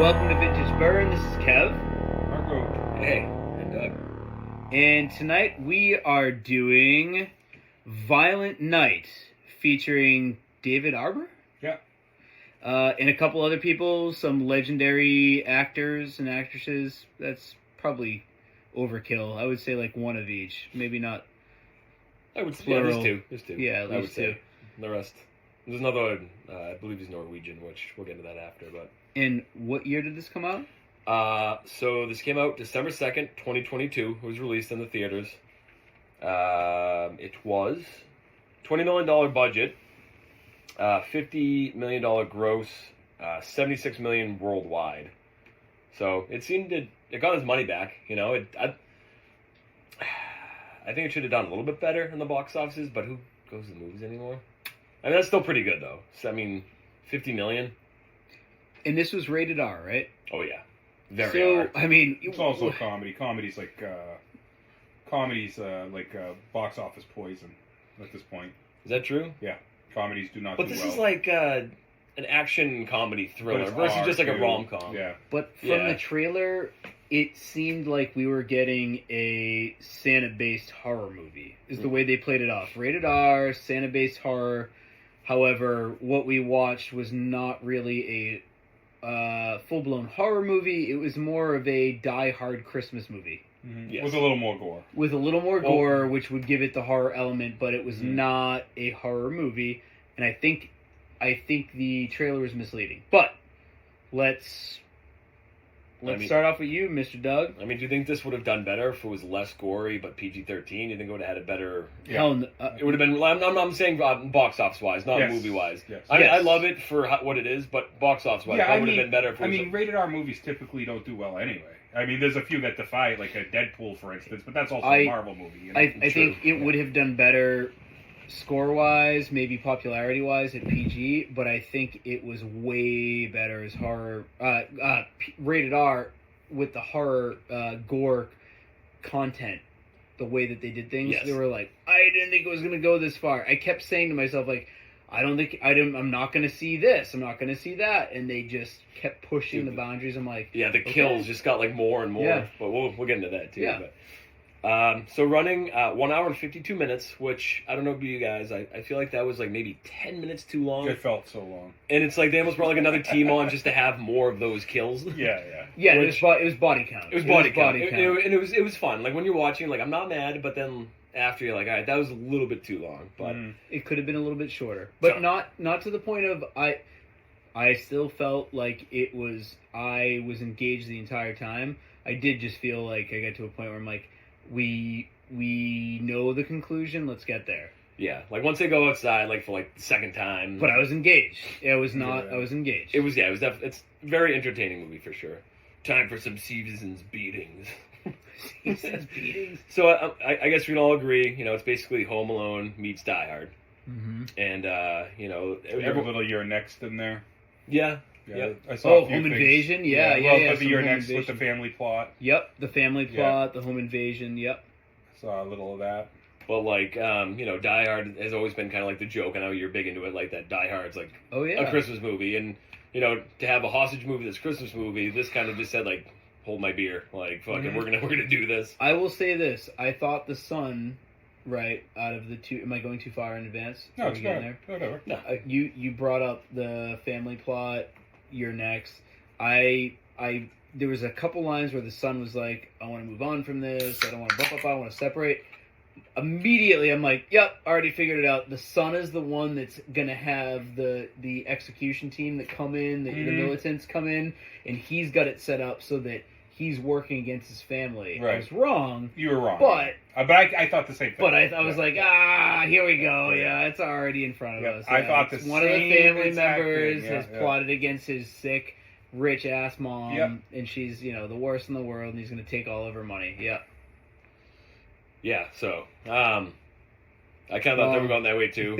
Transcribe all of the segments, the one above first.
Welcome to Vintage Burn. This is Kev. Marco. Hey, and Doug. And tonight we are doing Violent Night featuring David Arbor. Yeah. And a couple other people, some legendary actors and actresses. That's probably overkill. I would say like one of each. Maybe not. I would say Plural. there's two. Yeah, at I would least say. two. The rest. There's another, I believe he's Norwegian, which we'll get into that after. But And what year did this come out? so this came out December 2nd, 2022. It was released in the theaters. It was $20 million budget, $50 million gross, $76 million worldwide. So it seemed it got his money back. You know, I think it should have done a little bit better in the box offices, but who goes to the movies anymore? I mean, that's still pretty good though. So, I mean, $50 million. And this was rated R, right? Oh yeah, very. So, hard. I mean... It's also a comedy. Comedy's like box office poison at this point. Is that true? Yeah, comedies do not But do this well. is like an action comedy But thriller it's versus R, just like a too. rom-com. Yeah. But from Yeah. the trailer, it seemed like we were getting a Santa-based horror movie, is the way they played it off. Rated R, Santa-based horror. However, what we watched was not really a full-blown horror movie. It was more of a die-hard Christmas movie. Mm-hmm. Yes. With a little more gore. With a little more gore, which would give it the horror element, but it was not a horror movie. And I think the trailer is misleading. But let's start off with you, Mr. Doug. I mean, do you think this would have done better if it was less gory but PG-13? Do you think it would have had a better? Hell no. It would have been. I'm saying box office wise, not Yes. movie wise. Yes. I mean, Yes. I love it for what it is, but box office wise, Yeah, it would have been better if it was. rated R movies typically don't do well anyway. I mean, there's a few that defy it, like a Deadpool, for instance, but that's also a Marvel movie. You know? I think it would have done better score-wise, maybe popularity-wise at PG, but I think it was way better as horror, rated R with the horror gore content. The way that they did things, Yes. they were like, I didn't think it was going to go this far. I kept saying to myself, like, I'm not going to see this. I'm not going to see that. And they just kept pushing the boundaries. I'm like, Yeah, the kills just got like more and more. Yeah. But we'll get into that too. Yeah. But, so running 1 hour and 52 minutes, which I don't know about you guys, I feel like that was like maybe 10 minutes too long. It felt so long. And it's like they almost brought like another team on just to have more of those kills. Yeah. yeah, it Which- was body count. It was body count. And it was fun. Like when you're watching, like I'm not mad, but then after you're like, all right, that was a little bit too long. But It could have been a little bit shorter, but Sure. not to the point of I still felt like I was engaged the entire time. I did just feel like I got to a point where I'm like, we know the conclusion. Let's get there. yeah, like once they go outside, like for like the second time. But I was engaged. I was not. Yeah. I was engaged. It was definitely it's a very entertaining movie for sure. Time for some seasons beatings. Seasons beatings. So I guess we can all agree, you know, it's basically Home Alone meets Die Hard, Mm-hmm. and you know, You have a little You're Next in there. yeah. I saw a few Home things. Invasion. Yeah. Well, but the some You're Home Next with Invasion. the family plot. Yep, the family Yeah. plot, the home invasion. Yep. Saw a little of that. But like, you know, Die Hard has always been kind of like the joke. I know you're big into it, like that. Die Hard's like Oh yeah. a Christmas movie, and you know, to have a hostage movie that's a Christmas movie, this kind of just said like, hold my beer, like fucking, we're gonna do this. I will say this: I thought the son, right, out of the two. Am I going too far in advance? No, Are it's we getting not. Whatever. No, You brought up the family plot. You're next. There was a couple lines where the son was like, "I want to move on from this. I don't want to blah blah blah. I want to separate." Immediately, I'm like, "Yep, already figured it out." The son is the one that's gonna have the execution team that come in, the militants come in, and he's got it set up so that he's working against his family. Right. I was wrong. You were wrong. But I thought the same thing. But I was like, here we go. Yeah, it's already in front of Yeah, us. I Yeah, thought it's the one of the same family exact members thing. Yeah, has yeah. plotted against his sick, rich ass mom, Yep. and she's the worst in the world, and he's going to take all of her money. Yeah. yeah. So, I kind of thought they were going that way too.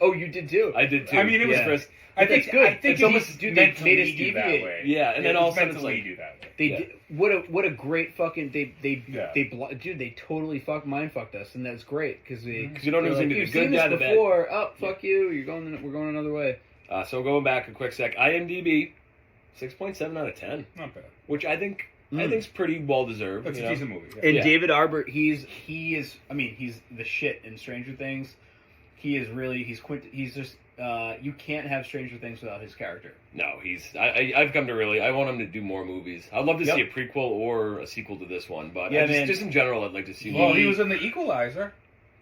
Oh, you did too. I did too. I mean, it was Yeah. first. But that's good. I think It's it almost- was dude, they meant to made us lead you that deviate. way. Yeah, and then all of a sudden meant it's to like- lead you that way. They Yeah. did, what a great fucking dude, they totally mind fucked us, and that's great because you don't know who's gonna be the you've good seen guy, this the bad. before. Oh, fuck you! We're going another way. So going back a quick sec, IMDb 6.7 out of 10, Not bad. which I think's pretty well deserved. It's you a know? decent movie. Yeah. And Yeah. David Arbor, he's the shit in Stranger Things. He is really he's just you can't have Stranger Things without his character. No, I've come to I want him to do more movies. I'd love to Yep. see a prequel or a sequel to this one, but Yeah, man. just in general, I'd like to see Well, he was in The Equalizer.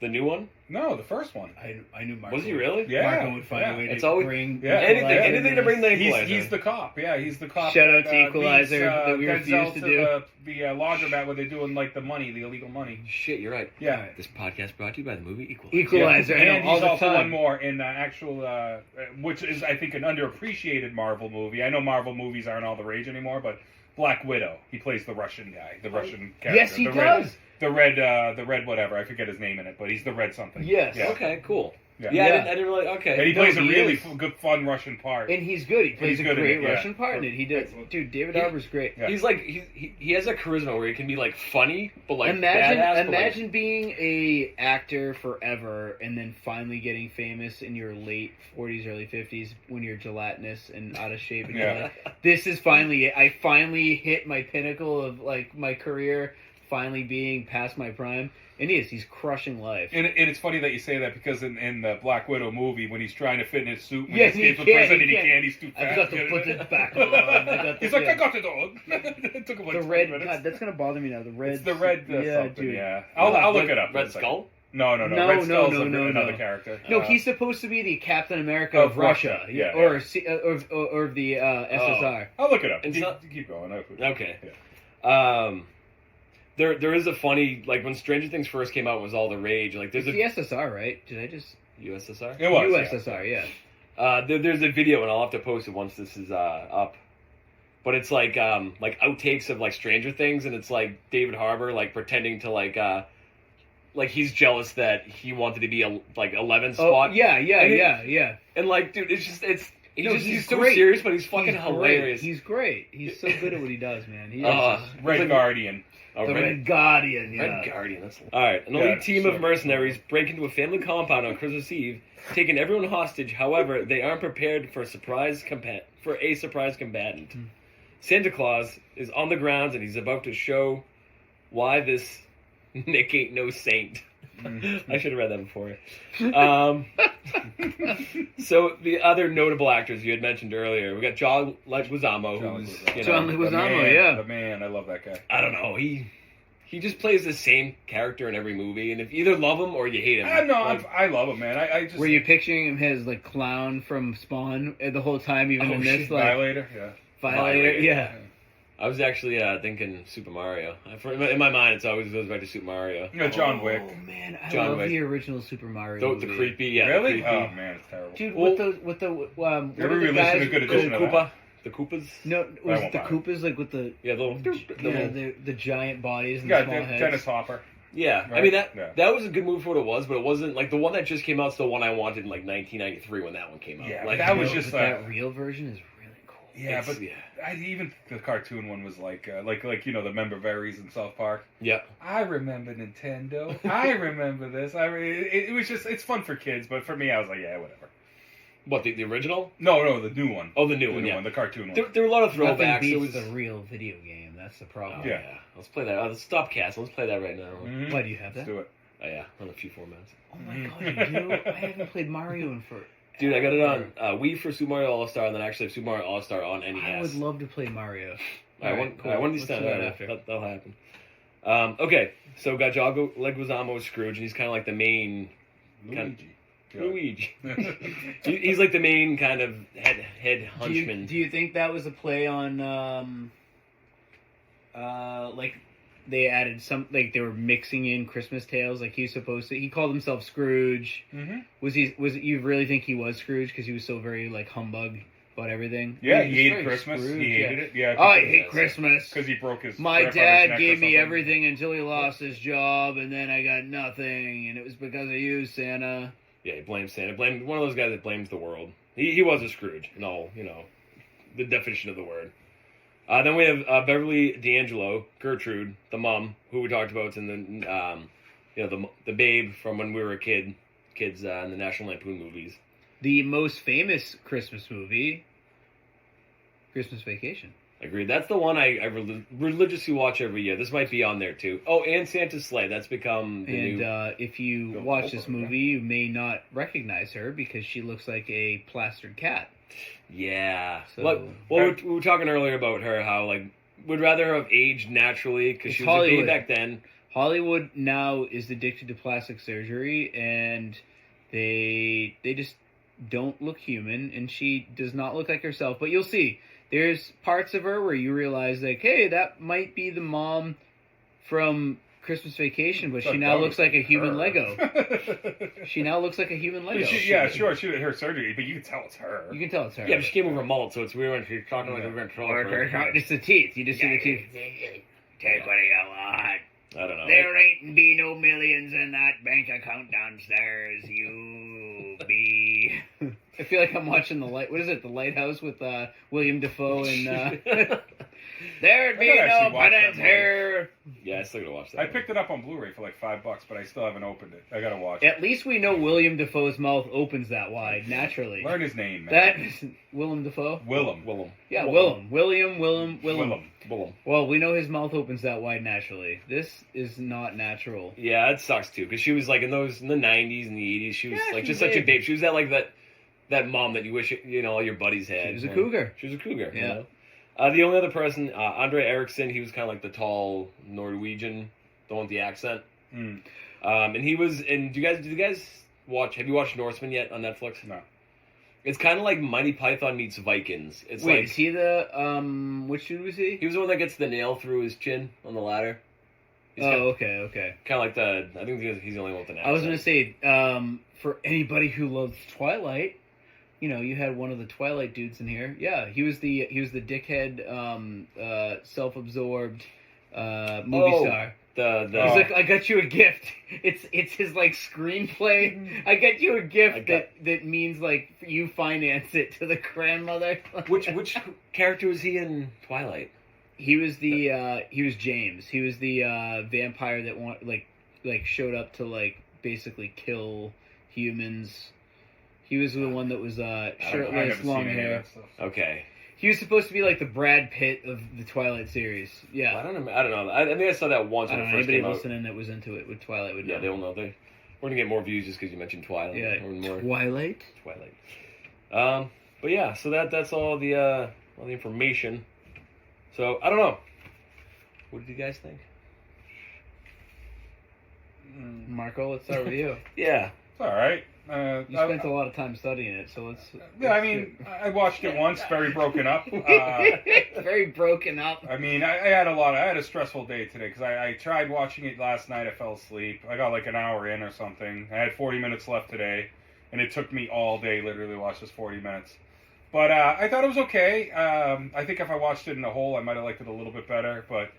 the new one. No, the first one. I knew Marco. Was he really? Yeah. Marco would find a way It's to always- bring Yeah. Anything to bring the Equalizer. He's the cop. Yeah, he's the cop. Shout out that, to Equalizer leads, that we Denzel refused to do. The laundromat where they're doing like the illegal money. Shit, you're right. Yeah. This podcast brought to you by the movie Equalizer. Equalizer. I know, And all he's the also time. one more in actual, which is I think an underappreciated Marvel movie. I know Marvel movies aren't all the rage anymore, but Black Widow. He plays the Russian guy, the Russian character. Yes, he the does. the red whatever. I forget his name in it, but he's the red something. Yes. Yeah. Okay, cool. Yeah. Yeah, Yeah. I didn't really. Okay. And he No, plays a he really is. good, fun Russian part. And he's good. He plays He's a good in great it, yeah. Russian part in it. He does. Dude, David Harbour's great. Yeah. He's like he has a charisma where he can be like funny, but like imagine badass. but, like- imagine being a actor forever and then finally getting famous in your late 40s, early 50s when you're gelatinous and out of shape. And you're Yeah. like, this is finally it. I finally hit my pinnacle of like my career, finally being past my prime. And he's crushing life. And it's funny that you say that because in the Black Widow movie, when he's trying to fit in his suit, when Yes, he he escapes the can't, prison he and he can't. can't, he's too fast. I've got to put it back on. He's like, I got it on. It took him like The 20 red. minutes. God, that's gonna bother me now. The red. It's the red yeah, something, dude. yeah. I'll look it up. in Red a second. Skull. No. No, Red Skull's no, another no. character. No, he's supposed to be the Captain America Of of Russia, Russia, yeah, or or the SSR. I'll look it up. It's Keep, not- keep going. Okay. Yeah. There is a funny like when Stranger Things first came out it was all the rage. Like there's It's the SSR, right? Did I just USSR. It was. USSR? Yeah. There's a video and I'll have to post it once this is up. But it's like outtakes of like Stranger Things and it's like David Harbour like pretending to like he's jealous that he wanted to be a like 11th spot. Oh, yeah. And And like dude, he's so great. serious, but he's fucking He's hilarious. Great. He's great. He's so good at what he does, man. He is Red like- Guardian. Oh, the Red Guardian. Yeah. Red Guardian. That's all right. An elite team of mercenaries break into a family compound on Christmas Eve, taking everyone hostage. However, they aren't prepared for a surprise combatant. Santa Claus is on the grounds and he's about to show why this Nick ain't no saint. I should have read that before. So the other notable actors you had mentioned earlier, we got John Leguizamo, who's you know, John Leguizamo, the man, yeah. The man. I love that guy. I don't know, he just plays the same character in every movie, and if you either love him or you hate him. No, Like, I love him, man. I just Were you picturing him as like clown from Spawn the whole time, even in this like Violator? Yeah. Violator? Yeah. I was actually thinking Super Mario. In my mind, it's always goes back to Super Mario. Yeah, John Wick. Oh man, I John love Wick. the original Super Mario. The movie. creepy, yeah. Really? The Oh creepy. man, it's terrible. Dude, Well, with the what are Every the release guys? is a good edition of that. Koopa. The Koopas. No, was it the won't Koopas like with the Yeah, the giant bodies and Yeah, the small heads? Dennis Hopper. Yeah, I Right? mean Yeah. that was a good move for what it was, but it wasn't like the one that just came out. The one I wanted in like 1993 when that one came out. Yeah, like, that you was know, just but that real version is really cool. Yeah, it's- but even the cartoon one was like you know the member berries in South Park. yeah. I remember Nintendo. I remember this. It was just it's fun for kids, but for me, I was like, yeah, whatever. What the original? No, the new one. Oh, the new one. Yeah, the cartoon one. there were a lot of Nothing throwbacks. It beats was the real video game. That's the problem. Oh, yeah. Let's play that. Let's stop cast. Let's play that right now. Mhm. Why do you have Let's that? do it. Oh yeah, on a few formats. Oh my god, you do? I haven't played Mario in for. Dude, I got it on Wii for Super Mario All Star, and then actually Super Mario All Star on NES. I would love to play Mario. All right, one of these Let's times do that after. that'll happen. Okay, so got John Leguizamo as Scrooge, and he's kind of like the main Luigi. Luigi. He's like the main kind of head hunchman. Do you think that was a play on like they added some like they were mixing in Christmas tales like he's supposed to? He called himself Scrooge. Mm-hmm. Was you really think he was Scrooge because he was so very like humbug bought everything. Yeah, He was he hated very Christmas. Scrooge, He hated it. Yeah. Oh, I hate Christmas. Because he broke his. My grandfather's dad neck or gave me something. everything until he lost his job, and then I got nothing, and it was because of you, Santa. Yeah, he blames Santa. Blamed one of those guys that blames the world. He was a Scrooge. No, the definition of the word. Then we have Beverly D'Angelo, Gertrude, the mom, who we talked about in the babe from when we were kids in the National Lampoon movies. The most famous Christmas movie, Christmas Vacation. Agreed. That's the one I religiously watch every year. This might be on there too. Oh, and Santa's Sleigh. That's become the new. And if you watch this movie, you may not recognize her because she looks like a plastered cat. Yeah. So, we were talking earlier about her, how would rather have aged naturally because she was Hollywood. a babe back then. Hollywood now is addicted to plastic surgery, and they just don't look human, and she does not look like herself. But you'll see, there's parts of her where you realize, like, hey, that might be the mom from Christmas Vacation, but she now looks like a human Lego. She now looks like a human Lego. Yeah, sure, she did her surgery, but you can tell it's her. You can tell it's her. Yeah, but she came over a mullet, so it's weird when she's talking like a ventriloquist. It's the teeth. You just see the teeth. Take what you want. I don't know. There ain't be no millions in that bank account downstairs. You be. I feel like I'm watching What is it? The Lighthouse with William Dafoe and. There'd be no penance here. Yeah, I still gotta watch that. I picked it up on Blu-ray for like $5, but I still haven't opened it. I gotta watch it. At least we know William Dafoe's mouth opens that wide naturally. Learn his name, man. That is Willem Dafoe. Willem. Yeah, Willem. William. Willem. Well, we know his mouth opens that wide naturally. This is not natural. Yeah, it sucks too because she was like in the 90s and the 80s. She was like just such a babe. She was that mom that you wish all your buddies had. She was a cougar. She was a cougar. Yeah. You know? The only other person, Andre Eriksson, he was kind of like the tall Norwegian, the one with the accent. Mm. And he was. And did you guys watch? Have you watched Norseman yet on Netflix? No. It's kind of like Monty Python meets Vikings. It's Wait, like, is he the which dude was he? He was the one that gets the nail through his chin on the ladder. Okay. Kind of like I think he's the only one with an accent. I was gonna say, for anybody who loves Twilight, you had one of the Twilight dudes in here. Yeah, he was the dickhead, self-absorbed movie star. He's like, I got you a gift. It's his screenplay. I got you a gift that means you finance it to the grandmother. Which character was he in Twilight? He was he was James. He was the vampire that showed up to basically kill humans. He was the one that was shirtless, long hair. Okay. He was supposed to be like the Brad Pitt of the Twilight series. Yeah. Well, I don't know. I think I saw that once when it first anybody came out. listening that was into it with Twilight would know. Yeah, they'll know. We're gonna get more views just because you mentioned Twilight. Yeah. More. Twilight. But yeah, so that's all the information. So I don't know. What did you guys think? Marco, let's start with you. Yeah. It's all right. You spent a lot of time studying it, so let's... Yeah, I mean, I watched it once, very broken up. Very broken up. I mean, I had a stressful day today, because I tried watching it last night, I fell asleep. I got an hour in or something. I had 40 minutes left today, and it took me all day, literally, to watch this 40 minutes. But I thought it was okay. I think if I watched it in a whole, I might have liked it a little bit better, but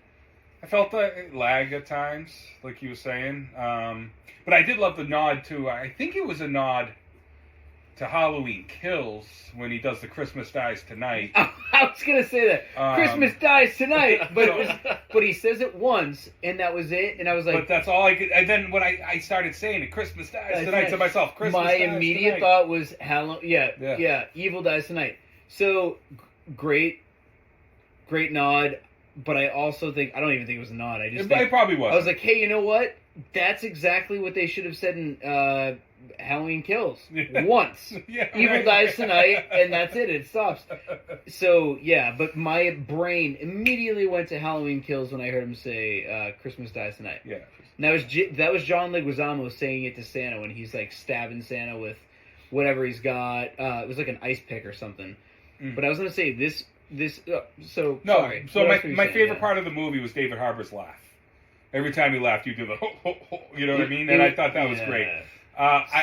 I felt it lagged at times, like he was saying. But I did love the nod to, I think it was a nod to Halloween Kills when he does the Christmas Dies Tonight. I was gonna say that. Christmas dies tonight, but he says it once, and that was it. And I was like, but that's all I could. And then when I started saying it, Christmas Dies Tonight to myself. Christmas my dies immediate tonight. thought was Halloween. Yeah, Evil Dies Tonight. So great nod. But I also think, I don't even think it was a nod. It probably was. I was like, hey, you know what? That's exactly what they should have said in Halloween Kills. Once. Evil Dies Tonight, and that's it. It stops. So, yeah, but my brain immediately went to Halloween Kills when I heard him say Christmas Dies Tonight. Yeah. And that was John Leguizamo saying it to Santa when he's, stabbing Santa with whatever he's got. It was like an ice pick or something. Mm. But I was going to say, sorry. So my favorite part of the movie was David Harbour's laugh. Every time he laughed, you do the ho, ho, ho, you know what I mean? And I thought that was great.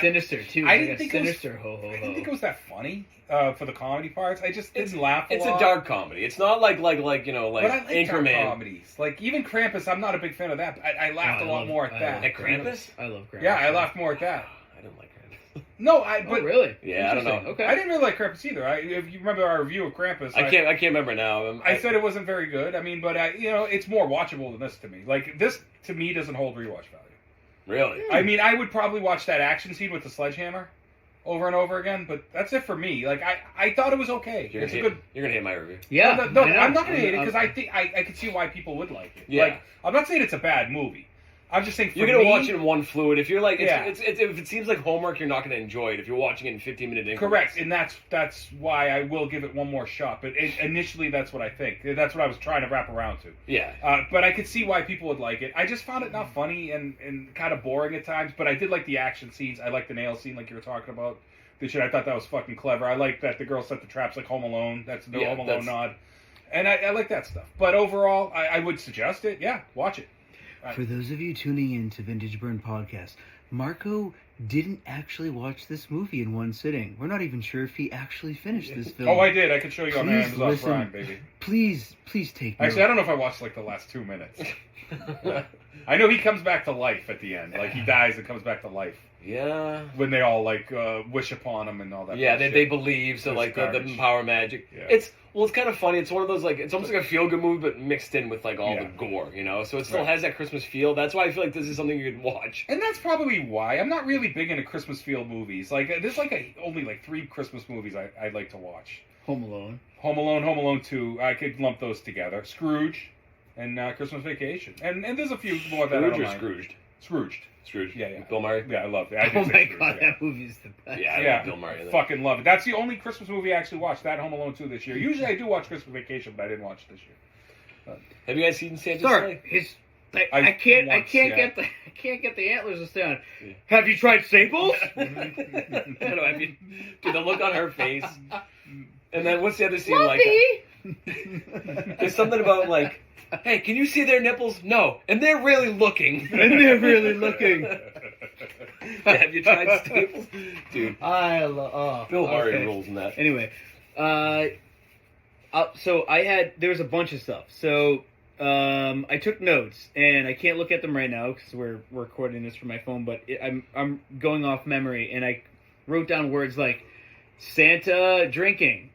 Sinister too. I It's didn't like a think it was- sinister ho ho ho. I didn't think it was that funny for the comedy parts. I just didn't laugh a It's lot. a dark comedy. It's not like But I like dark Anchorman. comedies. Like, even Krampus, I'm not a big fan of that. But I laughed a lot more at that. At Krampus? I love Krampus. Yeah, I laughed more at that. I don't like Krampus. No, But really? Yeah, I don't know. Interesting. Okay. I didn't really like Krampus either. If you remember our review of Krampus, I can't remember now. I said it wasn't very good. I mean, but it's more watchable than this to me. Like, this to me doesn't hold rewatch value. Really? I mean, I would probably watch that action scene with the sledgehammer over and over again, but that's it for me. Like, I thought it was okay. You're It's gonna a good. hate my review. Yeah. No, I know. I'm not gonna hate it because I think I could see why people would like it. Yeah. Like, I'm not saying it's a bad movie. I'm just saying for You're gonna me, watch it in one fluid. If you're like, Yeah. if it seems like homework, you're not gonna enjoy it. If you're watching it in 15-minute increments. correct, and that's why I will give it one more shot. But initially, that's what I think. That's what I was trying to wrap around to. Yeah. But I could see why people would like it. I just found it not funny and kind of boring at times. But I did like the action scenes. I like the nail scene, like you were talking about. The shit, I thought that was fucking clever. I like that the girl set the traps like Home Alone. That's the Home Alone nod. And I like that stuff. But overall, I would suggest it. Yeah, watch it. For those of you tuning in to Vintage Burn Podcast, Marco didn't actually watch this movie in one sitting. We're not even sure if he actually finished this film. Oh, I did. I could show you on Please Amazon listen. Prime, baby. Please take note. Actually, I don't know if I watched like the last 2 minutes. I know he comes back to life at the end. Like, he dies and comes back to life. Yeah. When they all, like, wish upon him and all that. Yeah, shit. they believe, so It's like the garbage. power magic. Yeah. It's kind of funny. It's one of those like it's almost like a feel good movie, but mixed in with like all Yeah. the gore, you know. So it still Right. has that Christmas feel. That's why I feel like this is something you could watch. And that's probably why. I'm not really big into Christmas field movies. Like, there's like only like 3 Christmas movies I'd like to watch. Home Alone. Home Alone 2. I could lump those together. Scrooge and Christmas Vacation. And there's a few more that I don't Scrooge or mind. Scrooged? Scrooged. Scrooge. Yeah. With Bill Murray. Yeah, I love it. I Oh did say my Scrooge, god, yeah. that movie's the best. Yeah, I Yeah, love Bill Murray. fucking love it. That's the only Christmas movie I actually watched. That Home Alone 2 this year. Usually I do watch Christmas Vacation, but I didn't watch it this year. Have you guys seen Santa's Sorry, Sleigh? I can't once, get the antlers to stay on. Yeah. Have you tried Staples? I don't know. I mean, dude, the look on her face. And then what's the other scene like? There's something about like, hey, can you see their nipples? No, and they're really looking. And they're really looking. Have you tried Staples, dude? I love. Bill Murray rules in that. Anyway, so there was a bunch of stuff. So I took notes, and I can't look at them right now because we're recording this from my phone. But I'm going off memory, and I wrote down words like Santa drinking,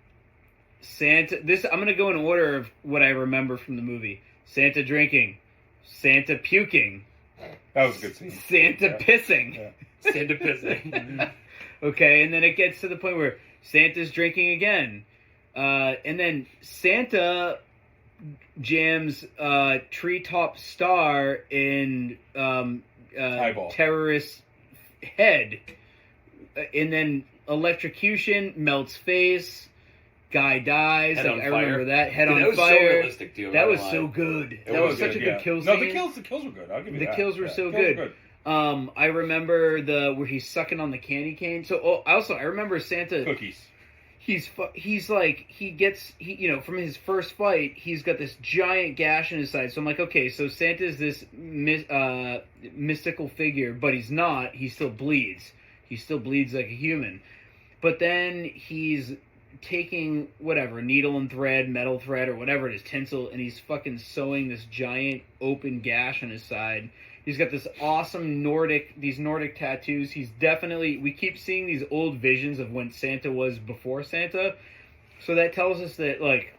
Santa. I'm gonna go in order of what I remember from the movie. Santa drinking, Santa puking, That was a good scene. Santa Yeah. pissing. Yeah. Santa pissing. Okay, and then it gets to the point where Santa's drinking again. And then Santa jams Treetop Star in Eyeball. terrorist head. And then electrocution, melts face, guy dies. Head Like, on I fire. remember that. Head Dude, on that was fire. so realistic, dude. That I'm was not so lying. good. It That was was such a good, good Yeah. kill No, scene. the kills were good. I'll give you The that. kills were Yeah. so Kills good. I remember where he's sucking on the candy cane. So I remember Santa. Cookies. He's like he gets from his first fight he's got this giant gash in his side. So I'm like, okay, so Santa's this mystical figure, but he's not. He still bleeds. He still bleeds like a human. But then he's taking whatever needle and thread, metal thread, or whatever it is, tinsel, and he's fucking sewing this giant open gash on his side. He's got this awesome Nordic tattoos. He's definitely, we keep seeing these old visions of when Santa was before Santa. So that tells us that, like,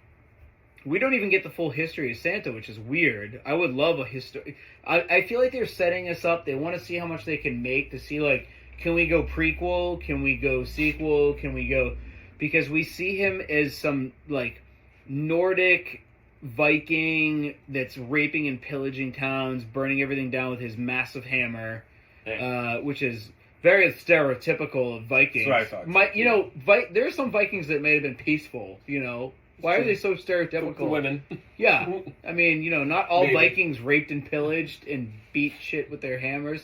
we don't even get the full history of Santa, which is weird. I would love a history. I feel like they're setting us up. They want to see how much they can make to see, like, can we go prequel? Can we go sequel? Can we go... Because we see him as some, like, Nordic Viking that's raping and pillaging towns, burning everything down with his massive hammer, which is very stereotypical of Vikings. That's what I thought. There are some Vikings that may have been peaceful, Why are they so stereotypical? For women. Yeah. I mean, not all Maybe. Vikings raped and pillaged and beat shit with their hammers.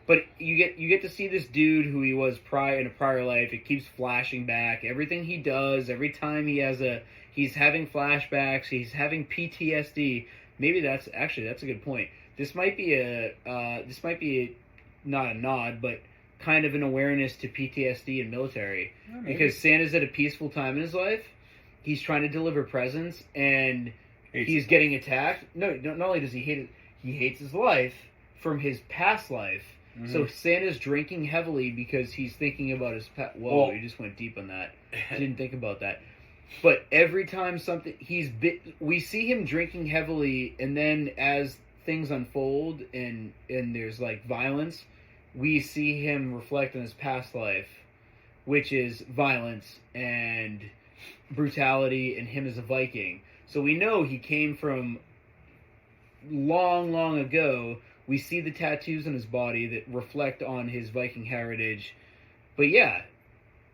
But you get to see this dude who he was in a prior life. It keeps flashing back. Everything he does, every time he's having flashbacks, he's having PTSD. Maybe that's a good point. This might be not a nod, but kind of an awareness to PTSD and military. Yeah, maybe. Because Santa's at a peaceful time in his life. He's trying to deliver presents, and he's getting attacked. No, not only does he hate it, he hates his life from his past life. Mm-hmm. So Santa's drinking heavily because he's thinking about his past. Whoa, you just went deep on that. I didn't think about that. But every time we see him drinking heavily, and then as things unfold and there's like violence, we see him reflect on his past life, which is violence and brutality, and him as a Viking. So we know he came from long, long ago. We see the tattoos on his body that reflect on his Viking heritage. But yeah,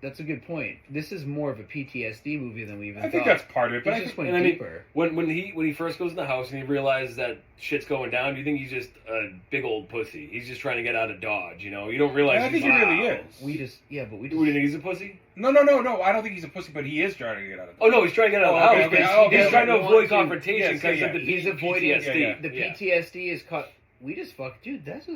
that's a good point. This is more of a PTSD movie than we even thought. I think that's part of it, but He just went deeper. When he first goes in the house and he realizes that shit's going down, do you think he's just a big old pussy? He's just trying to get out of Dodge, you know? You don't realize. I think he really is. We just. Do you think he's a pussy? No. I don't think he's a pussy, but he is trying to get out of. Oh no, he's trying to get out of the house. Okay, He's trying to avoid to- confrontation because yes, of the He's avoiding PTSD. the PTSD is caught. We just fucked, dude. This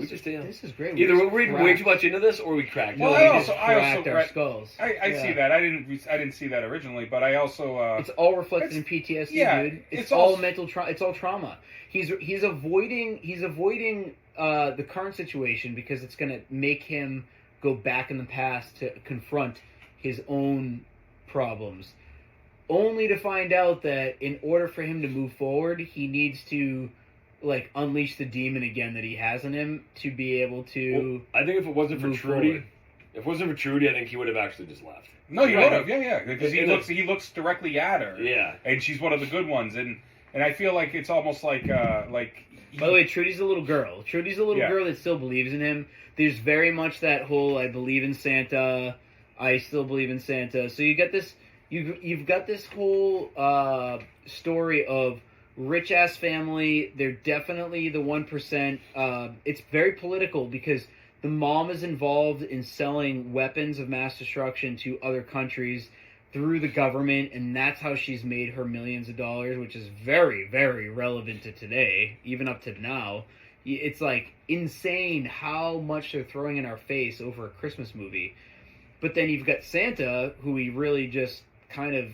is great. Either we're reading way too much into this, or we cracked. Well, it. I we also- just cracked our read- skulls. I see that. I didn't see that originally, but I also. It's all reflected in PTSD, dude. It's all mental trauma. It's all trauma. He's avoiding the current situation because it's going to make him go back in the past to confront his own problems, only to find out that in order for him to move forward, he needs to like unleash the demon again that he has in him to be able to. Well, I think if it wasn't for move Trudy, forward. I think he would have actually just left. No, he Right. would have. Yeah, because he looks directly at her. Yeah, and she's one of the good ones, and I feel like it's almost like. By the way, Trudy's a little girl. Trudy's a little girl that still believes in him. There's very much that whole I believe in Santa, I still believe in Santa. So you got this. You've got this whole story of rich ass family. They're definitely the 1%. It's very political because the mom is involved in selling weapons of mass destruction to other countries through the government, and that's how she's made her millions of dollars, which is very, very relevant to today, even up to now. It's like insane how much they're throwing in our face over a Christmas movie. But then you've got Santa, who he really just kind of,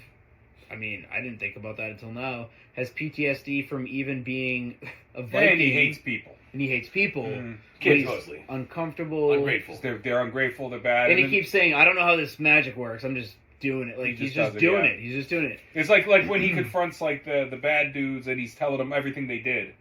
I mean, I didn't think about that until now, has PTSD from even being a Viking. And he hates people. kids mostly. Uncomfortable. Ungrateful. They're ungrateful. They're bad. And he keeps saying, I don't know how this magic works. I'm just doing it. Like, he's just doing it. He's just doing it. It's like when he confronts like the bad dudes and he's telling them everything they did.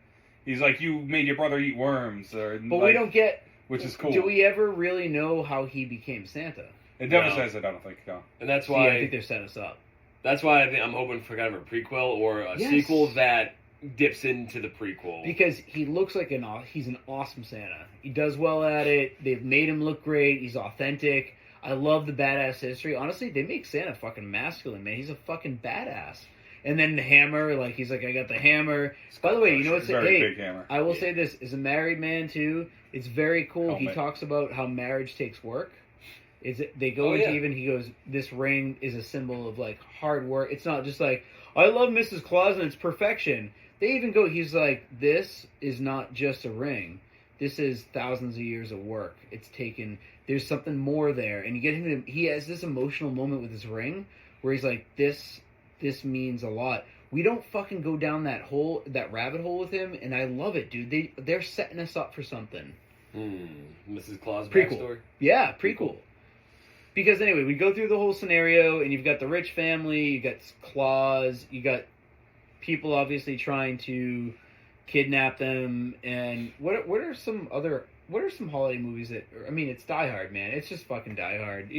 He's like, you made your brother eat worms. But we don't get... Which is cool. Do we ever really know how he became Santa? It never says it, I don't think. No. And that's why... I think they're setting us up. That's why I'm hoping for kind of a prequel or a sequel that dips into the prequel. Because he looks like he's an awesome Santa. He does well at it. They've made him look great. He's authentic. I love the badass history. Honestly, they make Santa fucking masculine, man. He's a fucking badass. And then the hammer, like, he's like, I got the hammer. By the way, you know what's... Big hammer. I will say this. As a married man, too, it's very cool. Helmet. He talks about how marriage takes work. They go into even, he goes, this ring is a symbol of, like, hard work. It's not just like, I love Mrs. Claus and it's perfection. They even go, he's like, this is not just a ring. This is thousands of years of work. It's taken, there's something more there. And you get him to, he has this emotional moment with his ring where he's like, this means a lot. We don't fucking go down that rabbit hole with him, and I love it, dude. They're setting us up for something. Mrs. Claus Prequel. backstory? Yeah, prequel. Because anyway, we go through the whole scenario, and you've got the rich family, you got Claus, you got people obviously trying to kidnap them, and what are some holiday movies that, I mean, it's Die Hard, man. It's just fucking Die Hard.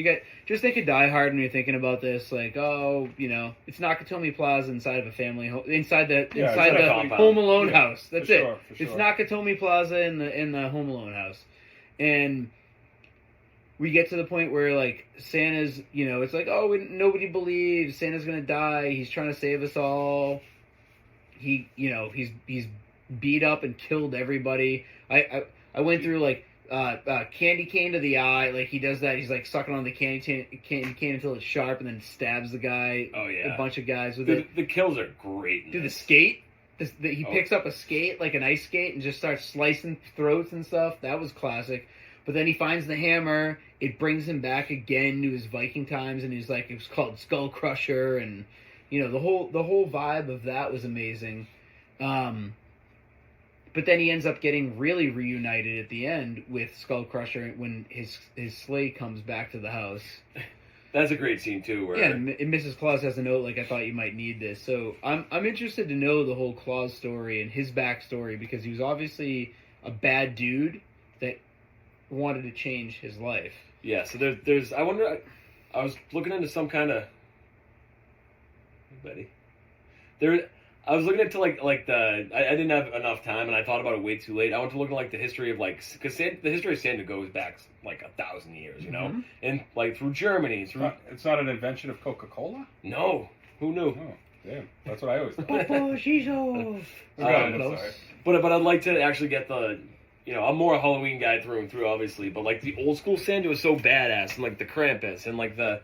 Just think of Die Hard when you're thinking about this, like, oh, you know, it's Nakatomi Plaza inside of a family home, inside the Home Alone house. That's it. It's Nakatomi Plaza in the Home Alone house. And we get to the point where, like, Santa's, you know, it's like, oh, nobody believes Santa's gonna die. He's trying to save us all. He's beat up and killed everybody. I went through, like, candy cane to the eye. Like, he does that. He's, like, sucking on the candy cane until it's sharp and then stabs the guy. Oh, yeah. A bunch of guys with it. The kills are great. Dude, the skate. He picks up a skate, like an ice skate, and just starts slicing throats and stuff. That was classic. But then he finds the hammer. It brings him back again to his Viking times, and he's like, it was called Skull Crusher, and you know the whole vibe of that was amazing. But then he ends up getting really reunited at the end with Skull Crusher when his sleigh comes back to the house. That's a great scene too. Where and Mrs. Claus has a note like, "I thought you might need this." So I'm interested to know the whole Claus story and his backstory, because he was obviously a bad dude that wanted to change his life. Yeah. So there's. I wonder. I was looking into some kind of. Betty. I was looking into like the. I didn't have enough time, and I thought about it way too late. I went to look into like the history of because the history of Santa goes back like 1,000 years, you know, Mm-hmm. and like through Germany. It's not an invention of Coca-Cola? No, who knew? Oh, damn. That's what I always thought. Popo Shizo. I'm Close. sorry. But I'd like to actually get the. You know, I'm more a Halloween guy through and through, obviously, but like the old school Santa was so badass, and like the Krampus, and like the,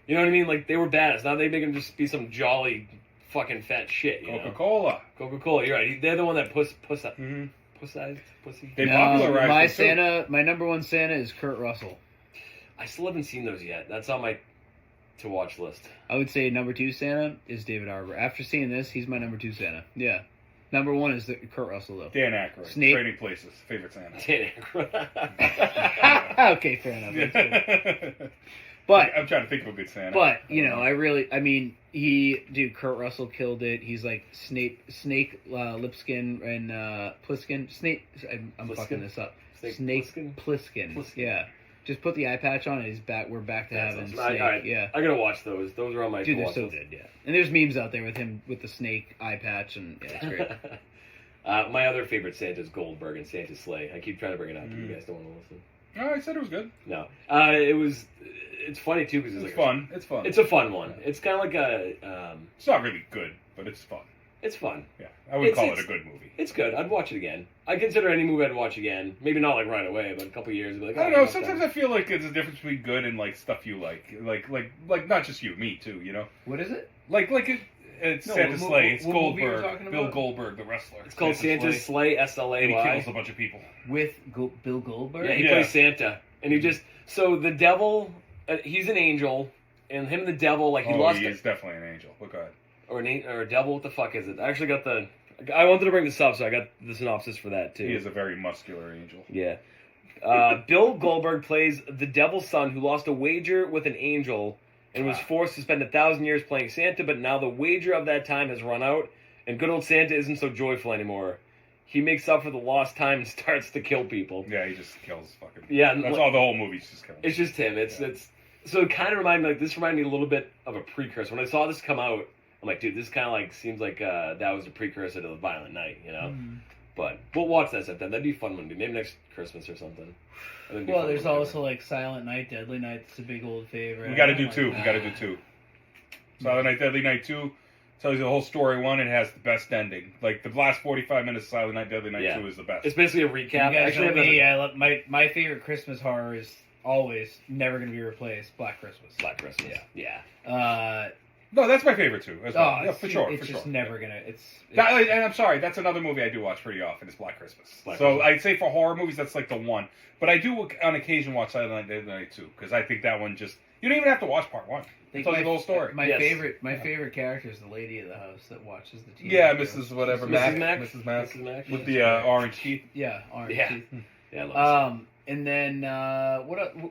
you know what I mean? Like they were badass. Now they make him just be some jolly fucking fat shit. You Coca-Cola. Coca-Cola. You're right. They're the one that pussy. They No, popularized my it, too. Santa, my number one Santa is Kurt Russell. I still haven't seen those yet. That's on my to watch list. I would say number two Santa is David Arbor. After seeing this, he's my number two Santa. Yeah. Number one is Kurt Russell, though. Dan Aykroyd. Snape. Trading Places. Favorite Santa. Okay, fair enough. That's good. But I'm trying to think of a good Santa. But you know, Kurt Russell killed it. He's like Snake Lipskin and Plissken. Snake. I'm Plissken? fucking this up. Snake Plissken. Plissken. Yeah. Just put the eye patch on, and he's back. We're back to having Snake. All right. Yeah. I gotta watch those. Those are on my Dude, to they're watch so list. good. Yeah. And there's memes out there with him with the snake eye patch, and yeah, it's great. My other favorite Santa is Goldberg and Santa's Sleigh. I keep trying to bring it up, but you guys don't want to listen. No, I said it was good. No, it's funny too because It's fun. It's fun. It's a fun one. It's kind of like a. It's not really good, but it's fun. It's fun. Yeah, I would call it a good movie. It's good. I'd watch it again. I consider any movie I'd watch again. Maybe not like right away, but a couple years. I'd be like, I don't know. Sometimes I feel like there's a difference between good and like stuff you like not just you, me too. You know, What is it? It's No, Santa's what- Sleigh. It's what movie are you Goldberg, talking Bill about? Goldberg, the wrestler. It's called Santa's Sleigh, and he SLAY. kills a bunch of people. With Bill Goldberg? Yeah, he Yeah. plays Santa, and he just so the devil. He's an angel, and him and the devil like he lost he it. is definitely an angel. Look at Or a devil. What the fuck is it? I actually got the. I wanted to bring this up, so I got the synopsis for that too. he is a very muscular angel. Yeah. Bill Goldberg plays the devil's son who lost a wager with an angel and was forced to spend 1,000 years playing Santa, but now the wager of that time has run out, and good old Santa isn't so joyful anymore. He makes up for the lost time and starts to kill people. Yeah, he just kills fucking. Yeah, That's all the whole movie's just killing. It's just him. It's so it kind of reminded me this reminded me a little bit of a precursor. When I saw this come out, I'm like, dude, this kind of like seems like that was a precursor to the Violent Night, you know. But we'll watch that sometime. That'd be a fun one to do. Maybe next Christmas or something. Well, there's also like Silent Night, Deadly Night. It's a big old favorite. We got to do two. We got to do two. Silent Night, Deadly Night 2 tells you the whole story. One, it has the best ending. Like the last 45 minutes of Silent Night, Deadly Night 2 is the best. It's basically a You recap. guys Actually, know me. I love my favorite Christmas horror is always never going to be replaced. Black Christmas. Black Christmas. Yeah. No, that's my favorite too. As well. Yeah, for sure. It's just never gonna. It's And I'm sorry, that's another movie I do watch pretty often. Is Black Christmas. Black So Christmas. I'd say for horror movies, that's like the one. But I do on occasion watch Silent Night, Deadly Night 2 because I think that one just you don't even have to watch part one. It tells you the whole story. My Yes. favorite character is the lady of the house that watches the TV. Yeah, shows. Mrs. Whatever, Mrs. Mac, Mac? Mrs. Mac, Mrs. Mac? with Yeah. the orange teeth. Yeah, orange Yeah. teeth. Yeah, I love And then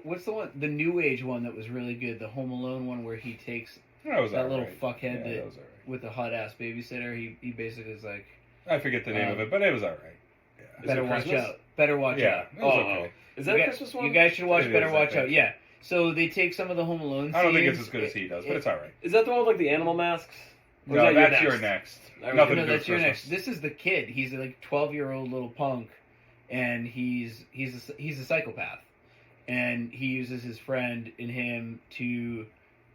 what's the one? The New Age one that was really good. The Home Alone one where he takes That was that all little right. fuckhead Yeah, that that was all right. with the hot ass babysitter. He basically is like, I forget the name of it, but it was all right. Is better it watch Christmas? out. Better watch Yeah, out. it was Oh, okay. is that you a guys, Christmas one? You guys should watch It Better is, I Watch think. Out. Yeah. So they take some of the Home Alone. I don't think scenes. it's as good as he does, but it's all right. Is that the one with like the animal masks? Or is No, that that's your next. I Nothing No, to do that's with your Christmas. next. This is the kid. He's a like 12-year-old little punk, and he's a psychopath, and he uses his friend and him to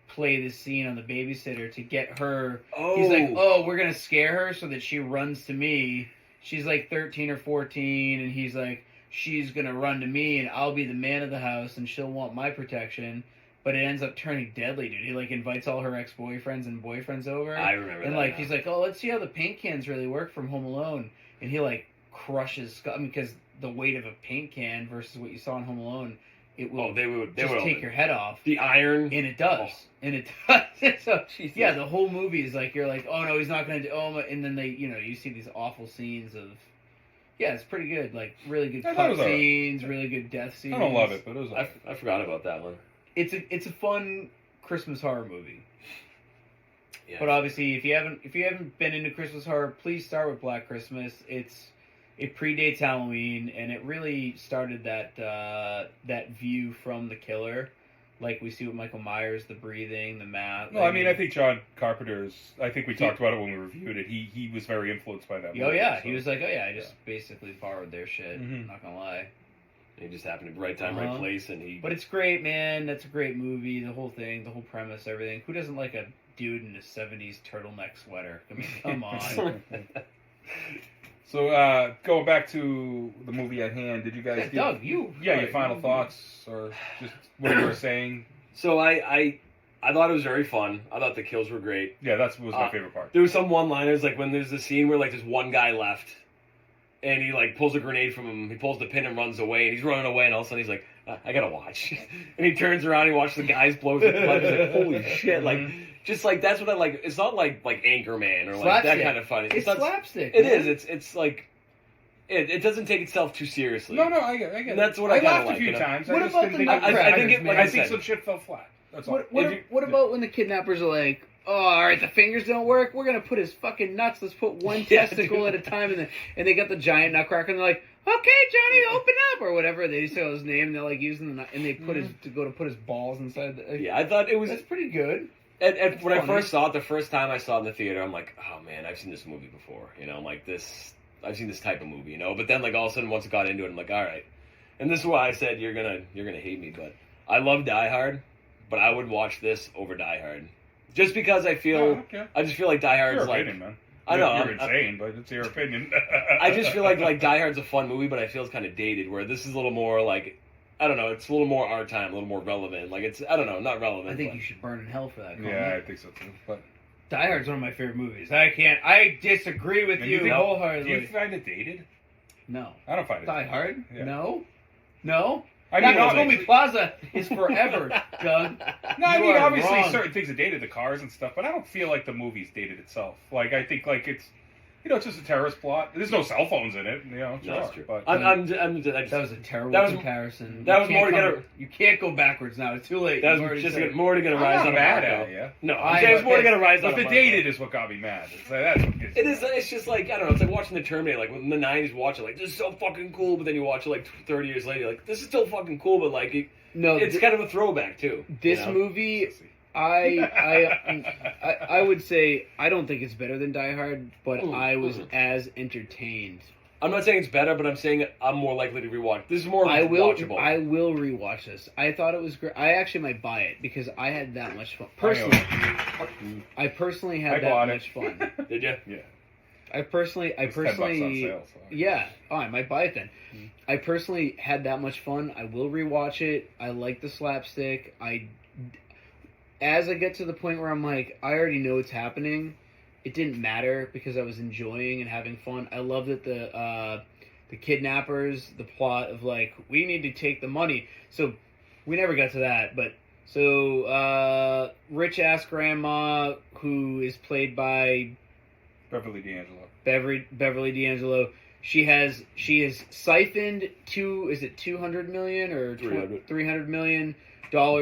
play this scene on the babysitter to get her. Oh. He's like, oh, we're gonna scare her so that she runs to me. She's like 13 or 14, and he's like, she's gonna run to me, and I'll be the man of the house, and she'll want my protection. But it ends up turning deadly, dude. He like invites all her ex-boyfriends and boyfriends over. I remember And that like now. he's like, oh, let's see how the paint cans really work from Home Alone, and he like crushes. I mean, because the weight of a paint can versus what you saw in Home Alone, it will they would take your head off. The iron, and it does, and it does. So Jesus. yeah, the whole movie is like you're like, oh no, he's not gonna do. Oh, and then they, you see these awful scenes of. Yeah, it's pretty good. Like really good cut scenes, really good death scenes. I don't love it, but it was. I forgot about that one. It's a fun Christmas horror movie. Yeah. But obviously, if you haven't been into Christmas horror, please start with Black Christmas. It predates Halloween, and it really started that view from the killer, like we see with Michael Myers, the breathing, the math. No, I mean, I think John Carpenter's. I think we talked about it when we reviewed it. He was very influenced by that movie. Oh yeah, so. he was like, oh yeah, I just basically borrowed their shit. Mhm. I'm not gonna lie. He just happened to be right time, right place, and he. But it's great, man. That's a great movie. The whole thing, the whole premise, everything. Who doesn't like a dude in a '70s turtleneck sweater? I mean, come on. So, going back to the movie at hand, did you guys? Doug, your final thoughts, or just what you were saying? So I thought it was very fun. I thought the kills were great. Yeah, that was my favorite part. There was some one-liners, like when there's a scene where like there's one guy left, and he like pulls a grenade from him. He pulls the pin and runs away, and he's running away, and all of a sudden he's like, I gotta watch. And he turns around, and he watches the guys blow through the blood. He's like, holy shit! Like, just like that's what I like. It's not like Anchorman or like slapstick. that kind of funny. It's not, slapstick. It man. is. It's like. It doesn't take itself too seriously. No, I get it. And that's what I kind of laughed like. a few times. What I just about didn't the think Nutcrackers, I think it, man? like I think some shit fell flat. That's all. What about when the kidnappers are like, oh, all right, the fingers don't work. We're gonna put his fucking nuts. Let's put one testicle at a time, and they got the giant nutcracker, and they're like, okay, Johnny, open up or whatever. They say his name. They're like using the nut, and they put his balls inside. Yeah, I thought it was. That's pretty good. And when I first saw it, the first time I saw it in the theater, I'm like, oh man, I've seen this movie before. I'm like this. I've seen this type of movie, But then, like all of a sudden, once I got into it, I'm like, all right. And this is why I said you're gonna hate me, but I love Die Hard, but I would watch this over Die Hard, just because I feel I just feel like Die Hard's your like opinion, man. I know You're insane, but it's your opinion. I just feel like Die Hard's a fun movie, but I feel it's kind of dated. Where this is a little more like I don't know, it's a little more our time, a little more relevant. Like it's I don't know, not relevant. I think you should burn in hell for that. Comment. Yeah, I think so too. But Die Hard's one of my favorite movies. I disagree with you wholeheartedly. Do you find it dated? No. I don't find it. Die Hard? Yeah. No. I mean, Nakatomi Plaza is forever, Doug. No, I You mean, are obviously wrong. certain things are dated, the cars and stuff, but I don't feel like the movie's dated itself. Like, I think, like, it's, it's just a terrorist plot. There's no cell phones in it, No, that's true. But, That was a terrible comparison. That was more to get You can't go backwards now. It's too late. That was just more to get a rise I'm on not mad Marco. at you. No, I'm saying it's more to get a rise on But the Marco. dated is what got me mad. It's like, that's what gets It me is. mad. It's just like I don't know. It's like watching the Terminator. Like in the '90s, watch it like this is so fucking cool, but then you watch it like 30 years later, you're like this is still fucking cool, but like it's kind of a throwback too. This movie, I would say I don't think it's better than Die Hard, but I was as entertained. I'm not saying it's better, but I'm saying I'm more likely to rewatch. This is more watchable. I will rewatch this. I thought it was great. I actually might buy it because I had that much fun. Personally, I personally had that much fun. Did you? Yeah. I personally, $10 on sale, so. yeah. Oh, I might buy it then. I personally had that much fun. I will rewatch it. I like the slapstick. As I get to the point where I'm like, I already know what's happening. It didn't matter because I was enjoying and having fun. I love that the kidnappers, the plot of like, we need to take the money. So we never got to that, but so rich ass grandma who is played by Beverly D'Angelo. Beverly D'Angelo. She has siphoned $200 million or $300 million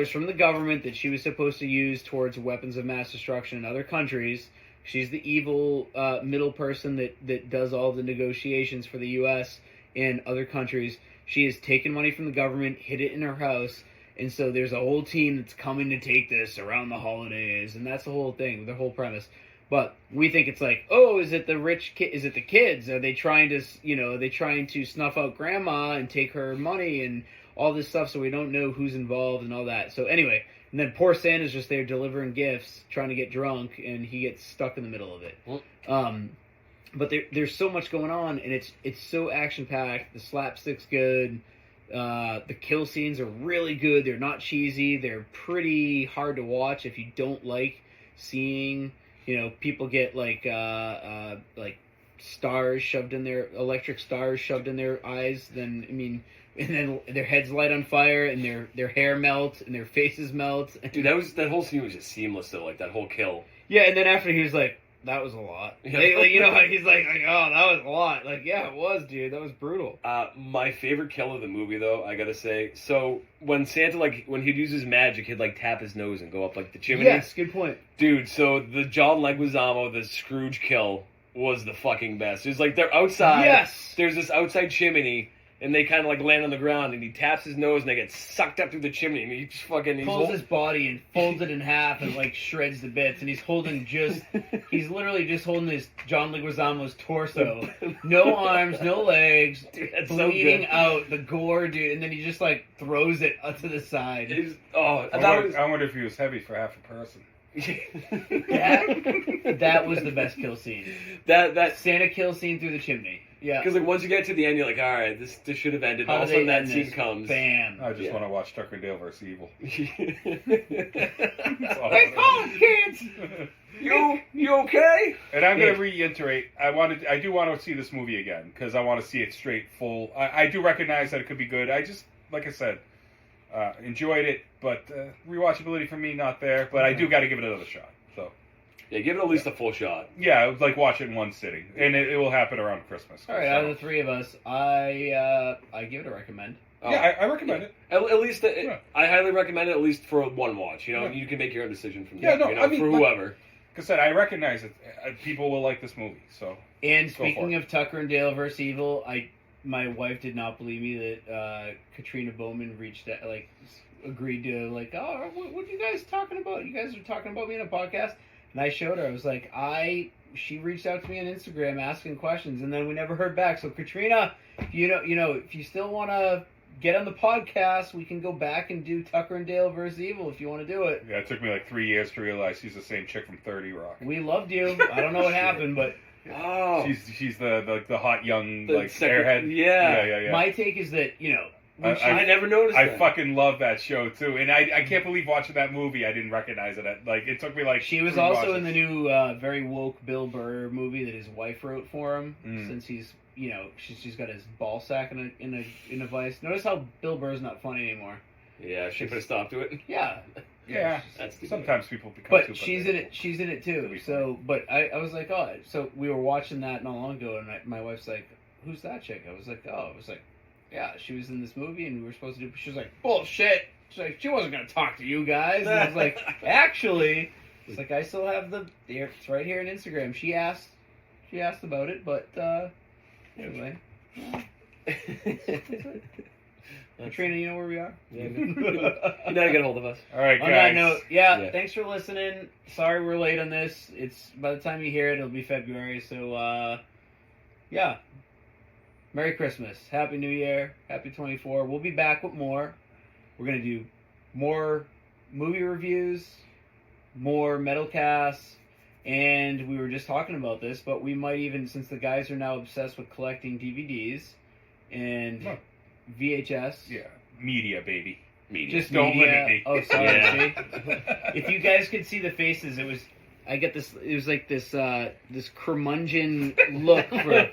from the government that she was supposed to use towards weapons of mass destruction in other countries. She's the evil middle person that does all the negotiations for the U.S. and other countries. She has taken money from the government, hid it in her house, and so there's a whole team that's coming to take this around the holidays, and that's the whole thing, the whole premise. But we think it's like, oh, is it the rich kid? Is it the kids? Are they trying to snuff out grandma and take her money and all this stuff? So we don't know who's involved and all that. So anyway, and then poor Santa's just there delivering gifts, trying to get drunk, and he gets stuck in the middle of it. But there's so much going on, and it's so action packed. The slapstick's good. The kill scenes are really good. They're not cheesy. They're pretty hard to watch if you don't like seeing. People get like stars shoved in their electric stars shoved in their eyes, then I mean, and then their heads light on fire, and their hair melts, and their faces melt. Dude, that whole scene was just seamless though, like that whole kill. Yeah, and then after he was like, "That was a lot." Yeah. Like, you know, he's like, "Oh, that was a lot." Like, yeah, it was, dude. That was brutal. My favorite kill of the movie, though, I gotta say. So when Santa, like, when he'd use his magic, he'd like tap his nose and go up like the chimney. Yes, good point. Dude, so the John Leguizamo, the Scrooge kill was the fucking best. It's like they're outside. Yes. There's this outside chimney, and they kind of like land on the ground, and he taps his nose, and they get sucked up through the chimney, and he just fucking Pulls his body and folds it in half and like shreds the bits, and he's literally just holding his John Leguizamo's torso, no arms, no legs, Dude, that's bleeding so good. out, the gore, dude, and then he just like throws it up to the side. I wonder if he was heavy for half a person. That was the best kill scene. that Santa kill scene through the chimney. Yeah. because like once you get to the end, you're like, all right, this should have ended. How All do of a sudden, they that end scene this? comes. Bam. I just want to watch Tucker and Dale vs. Evil. They call him kids. You okay? And I'm going to reiterate, I do want to see this movie again, because I want to see it straight, full. I do recognize that it could be good. I just, like I said, enjoyed it, but rewatchability for me, not there. But I do got to give it another shot. So Yeah, give it at least a full shot. yeah, it was like watch it in one sitting, and it will happen around Christmas. All right, So, out of the three of us, I give it a recommend. Oh. yeah, I recommend it. At least, Yeah. I highly recommend it at least for one watch. You know, Yeah. you can make your own decision from Yeah, there. no, you know, I mean, for like- whoever. Like I said, I recognize that people will like this movie. So And Go for speaking it. of Tucker and Dale vs. Evil, my wife did not believe me that Katrina Bowman agreed to oh, what are you guys talking about? You guys are talking about me in a podcast, and I showed her. I was like, she reached out to me on Instagram asking questions, and then we never heard back. So Katrina, if you still want to get on the podcast, we can go back and do Tucker and Dale vs. Evil if you want to do it. yeah, it took me like 3 years to realize she's the same chick from 30 Rock. We loved you. I don't know what happened, but Oh, She's the hot young The like second- airhead. yeah. yeah. my take is that when I never noticed I that. fucking love that show too, and I can't believe watching that movie I didn't recognize it. Like it took me like She was 3 also watches. in the new very woke Bill Burr movie that his wife wrote for him. Since he's she's got his ball sack in a vice. Notice how Bill Burr's not funny anymore. Yeah, she put a stop to it. Yeah, Yeah, That's stupid. sometimes people become too but she's in it. She's in it too. So, but I was like, oh, so we were watching that not long ago, and my wife's like, who's that chick? I was like, yeah, she was in this movie, and we were supposed to do. She was like, bullshit. She's like, she wasn't gonna talk to you guys. And I was like, actually, it's like I still have it's right here on Instagram. She asked about it, but anyway. Katrina, you know where we are? Yeah, you know how to get a hold of us. All right, guys. On that note, Yeah. thanks for listening. Sorry we're late on this. It's by the time you hear it, it'll be February. So, yeah. Merry Christmas. Happy New Year. Happy 24. We'll be back with more. We're going to do more movie reviews, more metal casts, and we were just talking about this, but we might even, since the guys are now obsessed with collecting DVDs and Huh. VHS. Yeah, media, baby. Media. Just Don't media. limit me. Oh, sorry. Yeah. See? If you guys could see the faces, it was like this curmudgeon look for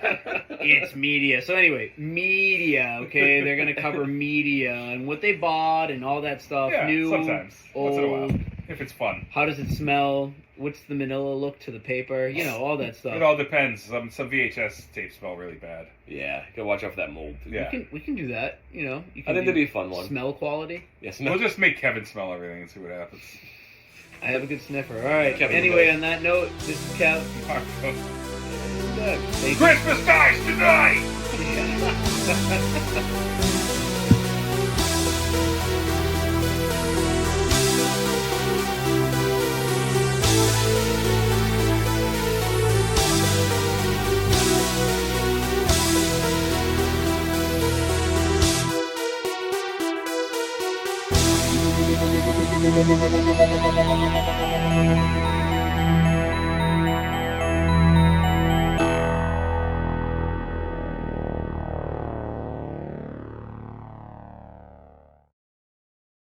it's media. So anyway, media. Okay, they're gonna cover media and what they bought and all that stuff. Yeah, New, sometimes. Once in a while. old. If it's fun. How does it smell? What's the manila look to the paper? You know, all that stuff. It all depends. Some VHS tapes smell really bad. Yeah, you gotta watch out for that mold. Yeah. We can do that. You know, you I can think that'd be a fun one. smell quality. Yes, We'll just make Kevin smell everything and see what happens. I have a good sniffer. All right. Kevin Anyway, does. on that note, this is Kev. Doug. Thank you. Christmas dies tonight! Thank you.